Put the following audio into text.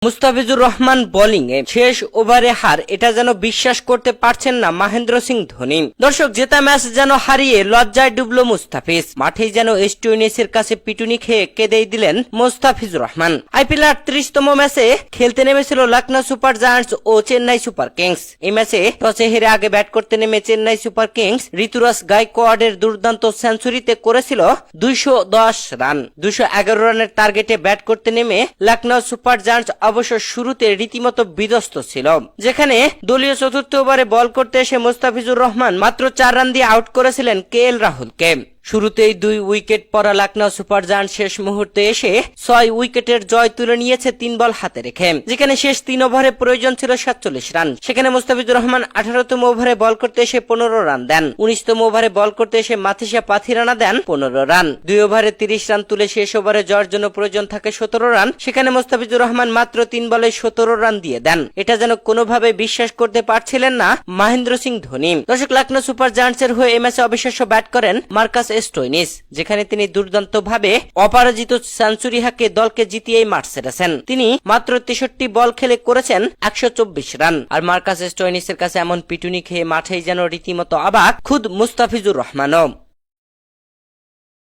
Mustafizur Rahman bowling এ শেষ ওভারে হার, এটা যেন বিশ্বাস করতে পারছেন না মহেন্দ্র সিং ধোনি। দর্শক, জেতা ম্যাচ যেন হারিয়ে লজ্জায় ডুবলো মুস্তাফিজ। মাঠেই যেন স্টোইনিসের কাছে পিটুনি খেয়ে কেঁদেই দিলেন মুস্তাফিজুর রহমান। আইপিএল 38তম ম্যাচে খেলতে নেমেছিল লখনৌ সুপার জায়ান্টস ও চেন্নাই সুপার কিংস। এই ম্যাচে টসে হেরে আগে ব্যাট করতে নেমে চেন্নাই সুপার কিংস ঋতুরাজ গায়কোয়াড়ের দুর্দান্ত সেঞ্চুরিতে করেছিল 210 রান। 211 রানের টার্গেটে ব্যাট করতে নেমে লখনৌ সুপার জায়ান্টস অবশ্য শুরুতে রীতিমতো বিধ্বস্ত ছিল, যেখানে দলীয় চতুর্থ ওভারে বল করতে এসে মুস্তাফিজুর রহমান মাত্র 4 রান দিয়ে আউট করেছিলেন KL রাহুলকে। শুরুতেই 2 উইকেট পড়া লখনৌ সুপার জায়ান্টস শেষ মুহূর্তে এসে 6 উইকেটের জয় তুলে নিয়েছে 3 বল হাতে রেখে, যেখানে শেষ 3 ওভারে প্রয়োজন ছিল 47 রান। সেখানে মুস্তাফিজুর রহমান 18তম ওভারে বল করতে এসে 15 রান দেন। 19তম ওভারে বল করতে এসে মাথিসা পাথিরানা দেন 15 রান। 2 ওভারে 30 রান তুলে শেষ ওভারে জয়ের জন্য প্রয়োজন থাকে 17 রান। সেখানে মুস্তাফিজুর রহমান মাত্র 3 বলে 17 রান দিয়ে দেন। এটা যেন কোনোভাবে বিশ্বাস করতে পারছিলেন না মহেন্দ্র সিং ধোনি। দর্শক, লখনৌ সুপার জায়ান্টসের হয়ে এই ম্যাচে অবিশ্বাস্য ব্যাট করেন মার্কাস স্টোইনিস, যেখানে তিনি দুর্দান্তভাবে অপরাজিত সেঞ্চুরি হাঁকে দলকে জিতিয়েই মাঠ ছেড়েছেন। তিনি মাত্র 63 বল খেলে করেছেন 124 রান। আর মার্কাস স্টোইনিসের কাছে এমন পিটুনি খেয়ে মাঠেই যেন রীতিমতো অবাক খুদ মুস্তাফিজুর রহমানও।